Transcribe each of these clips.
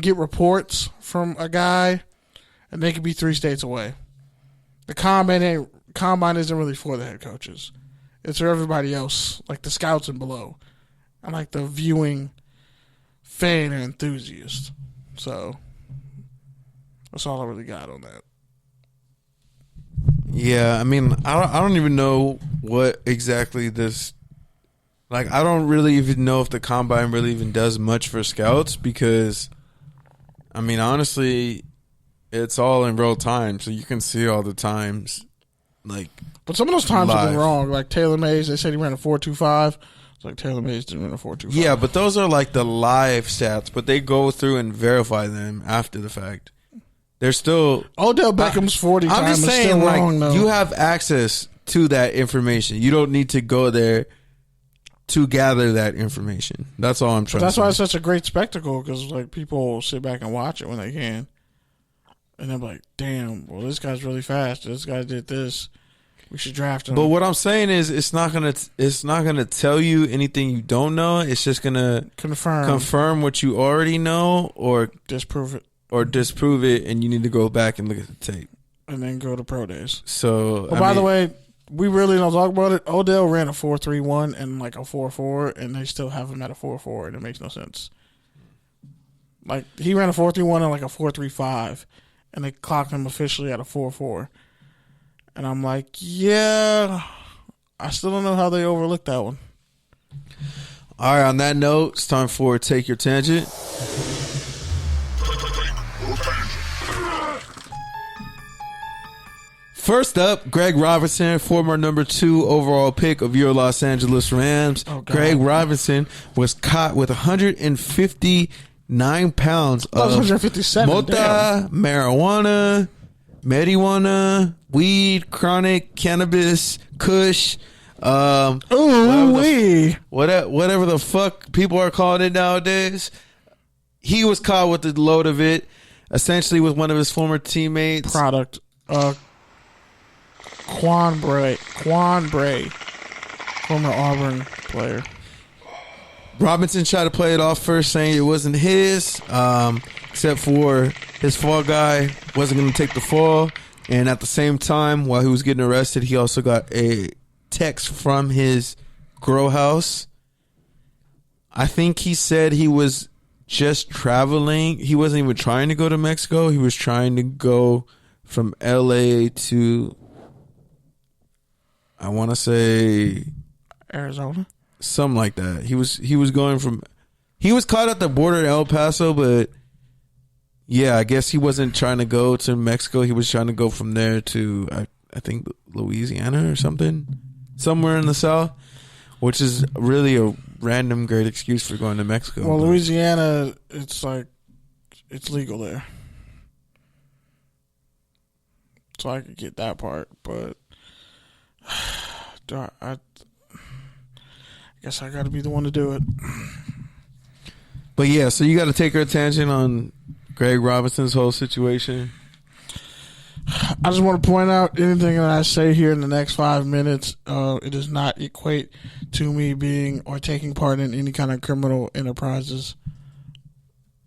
get reports from a guy, and they could be 3 states away. The combine isn't really for the head coaches. It's for everybody else, like the scouts and below, and like the viewing fan or enthusiast. So that's all I really got on that. Yeah, I mean, I don't even know what exactly this. Like, I don't really even know if the combine really even does much for scouts because, I mean, honestly, it's all in real time, so you can see all the times. Like, but some of those times live. have been wrong. Like Taylor Mays, they said he ran a 4.25. It's like Taylor Mays didn't run a 4.25. Yeah, but those are like the live stats, but they go through and verify them after the fact. They're still Odell Beckham's 40 time is still wrong, though. You have access to that information. You don't need to go there to gather that information. That's all I'm trying to say. That's why it's such a great spectacle, because like people sit back and watch it when they can. And I'm like, damn, well, this guy's really fast. This guy did this. We should draft him. But what I'm saying is it's not gonna tell you anything you don't know. It's just gonna confirm what you already know or disprove it. And you need to go back and look at the tape. And then go to pro days. So, by the way, we really don't talk about it. Odell ran a 4.31 and like a 4.4, and they still have him at a 4.4, and it makes no sense. Like, he ran a 4.31 and like a 4.35, and they clocked him officially at a 4.4. And I'm like, yeah, I still don't know how they overlooked that one. All right, on that note, it's time for Take Your Tangent. First up, Greg Robinson, former number 2 overall pick of your Los Angeles Rams. Oh, Greg Robinson was caught with 159 pounds of 157, marijuana, weed, chronic, cannabis, kush, whatever the fuck people are calling it nowadays. He was caught with the load of it, essentially with one of his former teammates. Quan Bray, former Auburn player. Robinson tried to play it off first, saying it wasn't his, except for his fall guy wasn't going to take the fall. And at the same time, while he was getting arrested, he also got a text from his grow house. I think he said he was just traveling. He wasn't even trying to go to Mexico. He was trying to go from LA to, I want to say, Arizona, something like that. He was caught at the border in El Paso, but yeah, I guess he wasn't trying to go to Mexico. He was trying to go from there to I think Louisiana or something, somewhere in the South, which is really a random great excuse for going to Mexico. Well, Louisiana, it's like it's legal there, so I could get that part, but I guess I got to be the one to do it. But yeah, so you got to take our attention on Greg Robinson's whole situation. I just want to point out anything that I say here in the next 5 minutes, it does not equate to me being or taking part in any kind of criminal enterprises.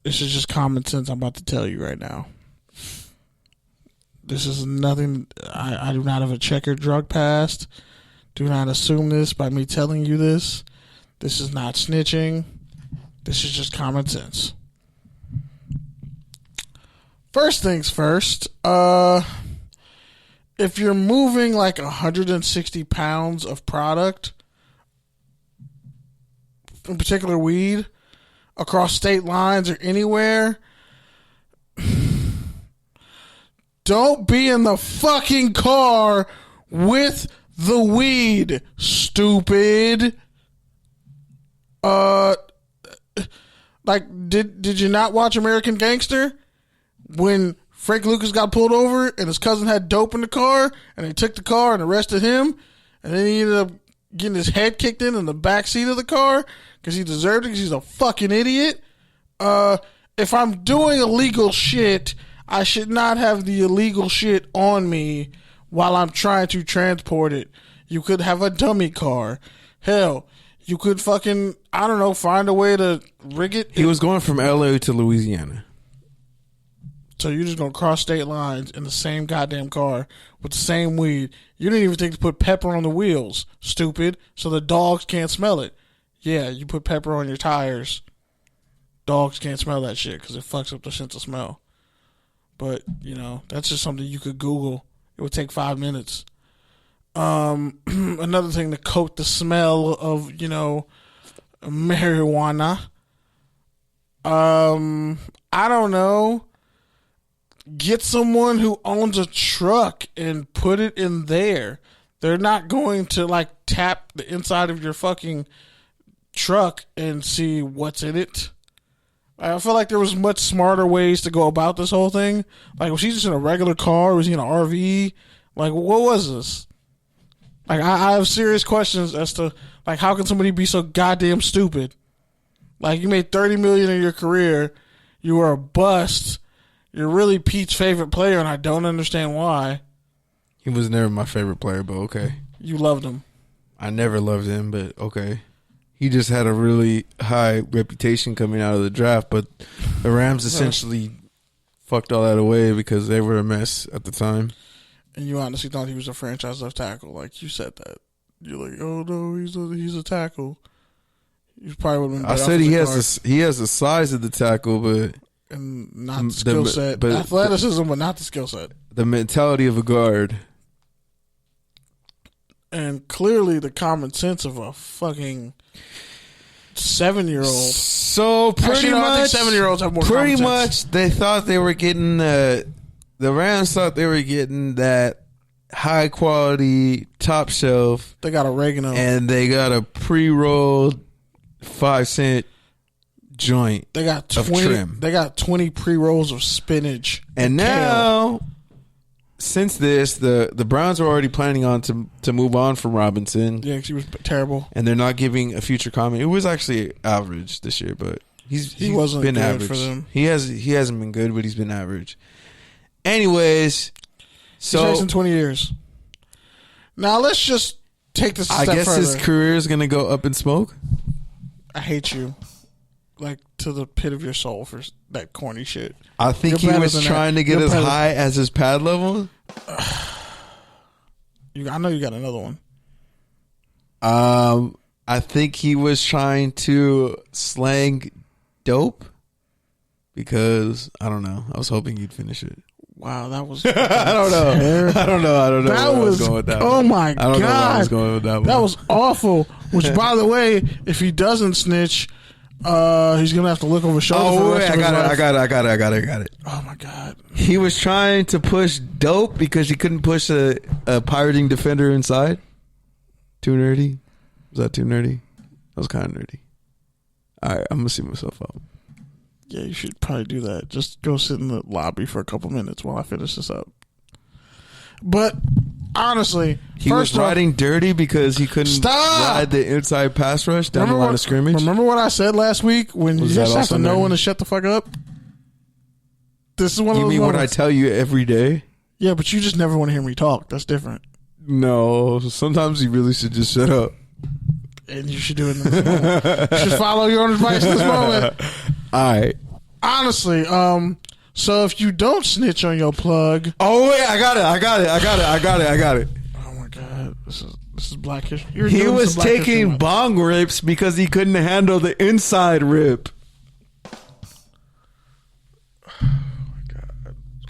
This is just common sense I'm about to tell you right now. This is nothing. I do not have a checkered drug past. Do not assume this by me telling you this. This is not snitching. This is just common sense. First things first, if you're moving like 160 pounds of product, in particular weed, across state lines or anywhere, don't be in the fucking car with the weed, stupid. Like, did you not watch American Gangster? When Frank Lucas got pulled over and his cousin had dope in the car and they took the car and arrested him, and then he ended up getting his head kicked in the back seat of the car because he deserved it because he's a fucking idiot. If I'm doing illegal shit, I should not have the illegal shit on me while I'm trying to transport it. You could have a dummy car. Hell, you could fucking, I don't know, find a way to rig it. He was going from LA to Louisiana. So you're just gonna cross state lines in the same goddamn car with the same weed. You didn't even think to put pepper on the wheels, stupid, so the dogs can't smell it. Yeah, you put pepper on your tires. Dogs can't smell that shit because it fucks up the sense of smell. But, that's just something you could Google. It would take 5 minutes. Another thing to coat the smell of, marijuana. I don't know. Get someone who owns a truck and put it in there. They're not going to tap the inside of your fucking truck and see what's in it. I feel like there was much smarter ways to go about this whole thing. Was he just in a regular car? Was he in an RV? What was this? I have serious questions as to how can somebody be so goddamn stupid? You made $30 million in your career, you were a bust. You're really Pete's favorite player, and I don't understand why. He was never my favorite player, but okay. You loved him. I never loved him, but okay. He just had a really high reputation coming out of the draft, but the Rams essentially fucked all that away because they were a mess at the time. And you honestly thought he was a franchise left tackle. You said that. You're like, oh no, he's a tackle. You probably would have been. I said he has the size of the tackle, but and not the skill set. But athleticism, but not the skill set. The mentality of a guard. And clearly the common sense of a fucking 7-year-old. So pretty much, I think 7-year-olds have more common sense. Pretty much, they thought they were getting the Rams thought they were getting that high quality, top shelf. They got oregano, and they got a pre-rolled 5-cent joint. They got 20 of trim. They got 20 pre-rolls of spinach. And now, since this, the Browns are already planning on to move on from Robinson. Yeah, 'cause he was terrible, and they're not giving a future comment. It was actually average this year, but he wasn't been good average for them. He hasn't been good, but he's been average. Anyways, so he's facing 20 years. Now let's just take this a step further. I guess his career is going to go up in smoke. I hate you. To the pit of your soul for that corny shit. I think he was trying to get as high as his pad level. I know you got another one. I think he was trying to slang dope because I don't know. I was hoping you'd finish it. Wow, that was. I don't know. I don't know. That was going with that. Oh my god! I don't know where I was going with that one. That was awful. Which, by the way, if he doesn't snitch, he's gonna have to look over his shoulder. Oh wait, I got it. Oh my god! He was trying to push dope because he couldn't push a pirating defender inside. Too nerdy? Was that too nerdy? That was kind of nerdy. All right, I'm gonna see myself out. Yeah, you should probably do that. Just go sit in the lobby for a couple minutes while I finish this up. But honestly, he was riding dirty because he couldn't ride the inside pass rush down the line of scrimmage. Remember what I said last week when you just have to know when to shut the fuck up? This is one of those moments. You mean what I tell you every day? Yeah, but you just never want to hear me talk. That's different. No, sometimes you really should just shut up. And you should do it in this moment. You should follow your own advice in this moment. All right. Honestly, so if you don't snitch on your plug. Oh wait, I got it. Oh my god. This is Black History. He was taking bong rips because he couldn't handle the inside rip.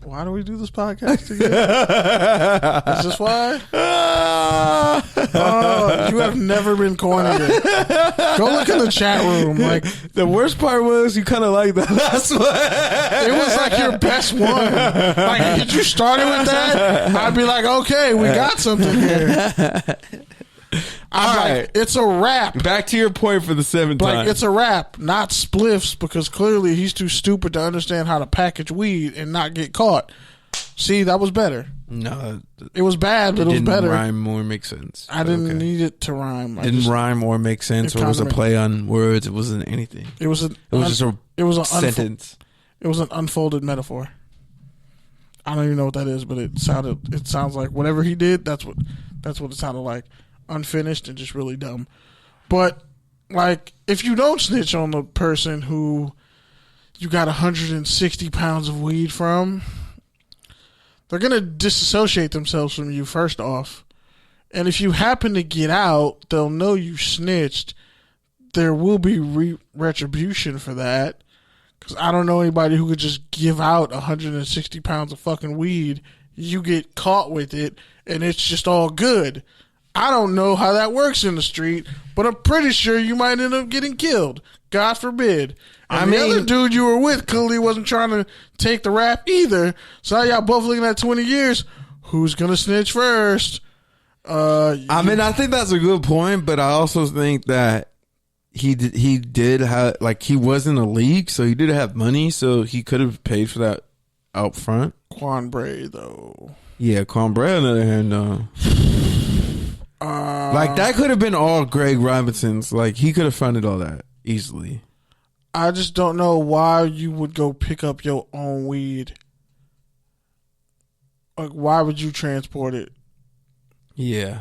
Why do we do this podcast together? Is this why? You have never been corny. Go look in the chat room. The worst part was you kind of liked that last one. It was like your best one. Did you start it with that? I'd be like, okay, we got something here. All right, it's a wrap. Back to your point for the 7th time. It's a wrap, not spliffs, because clearly he's too stupid to understand how to package weed and not get caught. See, that was better. No, it was bad, but it was better. Didn't rhyme or make sense. I didn't need it to rhyme. Didn't rhyme or make sense, or was a play on words. It wasn't anything. It was just a sentence. It was an unfolded metaphor. I don't even know what that is, but it sounds like whatever he did. That's what it sounded like. Unfinished and just really dumb. But if you don't snitch on the person who you got 160 pounds of weed from, they're going to disassociate themselves from you first off. And if you happen to get out, they'll know you snitched. There will be retribution for that. Because I don't know anybody who could just give out 160 pounds of fucking weed. You get caught with it, and it's just all good. I don't know how that works in the street, but I'm pretty sure you might end up getting killed. God forbid. And the other dude you were with clearly wasn't trying to take the rap either. So now y'all both looking at 20 years. Who's going to snitch first? I think that's a good point, but I also think that he did have, like, he was in the league, so he did have money, so he could have paid for that out front. Quan Bray, though. Yeah, Quan Bray, on the other hand, like, that could have been all Greg Robinson's. Like, he could have funded all that easily. I just don't know why you would go pick up your own weed. Like, why would you transport it? Yeah.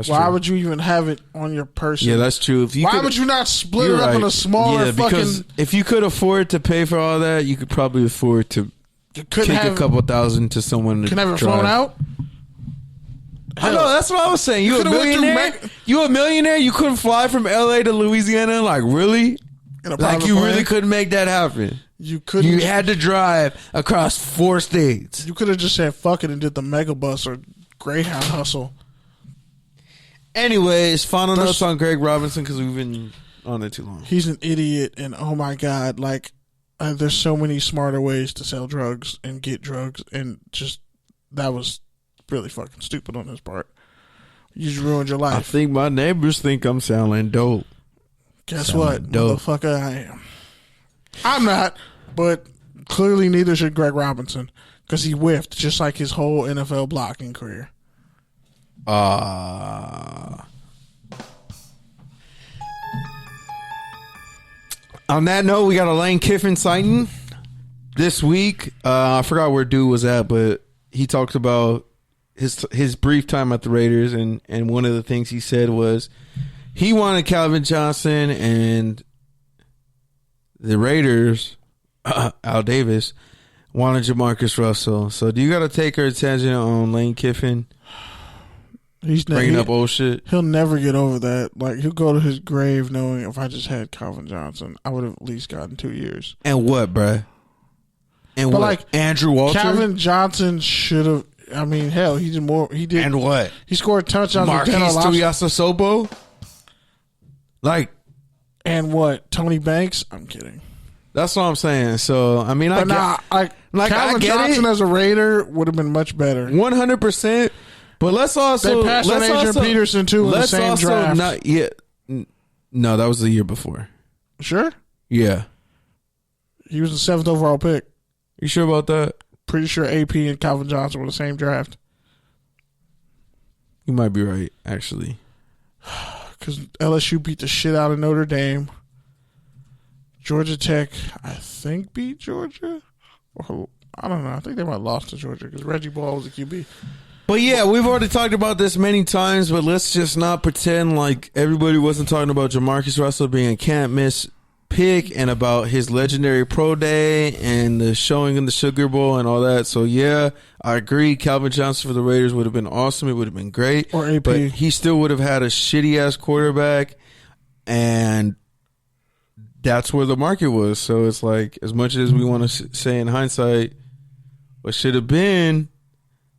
Why would you even have it on your person? Yeah, that's true. Why would you not split it up in a smaller because if you could afford to pay for all that, you could probably afford to kick a couple thousand to someone to can have it flown out? I know, that's what I was saying. You a millionaire? You a millionaire? You couldn't fly from LA to Louisiana? Like, really? Like, you really couldn't make that happen? You couldn't. You had to drive across 4 states. You could have just said fuck it and did the Megabus or Greyhound hustle. Anyways, final notes on Greg Robinson because we've been on it too long. He's an idiot, and oh my god, like there's so many smarter ways to sell drugs and get drugs, and just that was really fucking stupid on his part. You just ruined your life. I think my neighbors think I'm sounding dope. Guess what, motherfucker? I am. I'm not, but clearly neither should Greg Robinson because he whiffed just like his whole NFL blocking career. On that note, we got a Lane Kiffin sighting this week. I forgot where dude was at, but he talked about his brief time at the Raiders, and one of the things he said was he wanted Calvin Johnson, and the Raiders, Al Davis, wanted Jamarcus Russell. So do you got to take our attention on Lane Kiffin? He's bringing up old shit. He'll never get over that. Like, he'll go to his grave knowing if I just had Calvin Johnson, I would have at least gotten 2 years. And what, bruh? And but what? Like Andrew Walter? Calvin Johnson should have. I mean, hell, he did more. He did. And what? He scored touchdowns. Marquise Tuiasosopo? Like. And what? Tony Banks? I'm kidding. That's what I'm saying. So, I mean, Calvin Johnson as a Raider would have been much better. 100%. But let's also... They passed on Adrian Peterson, too, in the same draft. No, that was the year before. Sure? Yeah. He was the 7th overall pick. You sure about that? Pretty sure AP and Calvin Johnson were the same draft. You might be right, actually. Because LSU beat the shit out of Notre Dame. Georgia Tech, I think, beat Georgia. Or, I don't know. I think they might have lost to Georgia because Reggie Ball was the QB. But yeah, we've already talked about this many times, but let's just not pretend like everybody wasn't talking about Jamarcus Russell being a can't miss pick and about his legendary pro day and the showing in the Sugar Bowl and all that. So yeah, I agree. Calvin Johnson for the Raiders would have been awesome. It would have been great. Or AP. But he still would have had a shitty ass quarterback, and that's where the market was. So it's like, as much as we want to say in hindsight what should have been,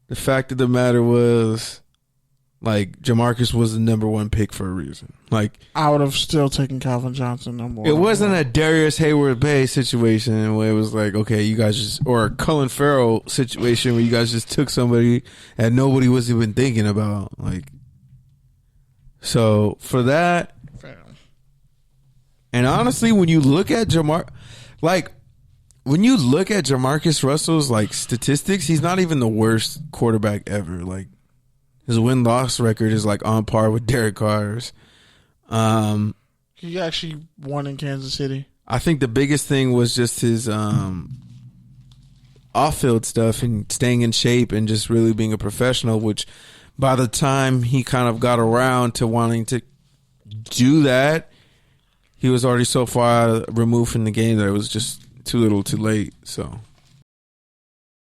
the fact of the matter was, like, Jamarcus was the number 1 pick for a reason. Like, I would have still taken Calvin Johnson number 1. It wasn't a Darius Hayward Bay situation where it was like, okay, you guys just, or a Cullen Farrell situation where you guys just took somebody and nobody was even thinking about. Like, so for that, and honestly, when you look at Jamarcus Russell's like statistics, he's not even the worst quarterback ever. Like, his win-loss record is like on par with Derek Carr's. He actually won in Kansas City. I think the biggest thing was just his off-field stuff and staying in shape and just really being a professional, which by the time he kind of got around to wanting to do that, he was already so far removed from the game that it too little, too late. So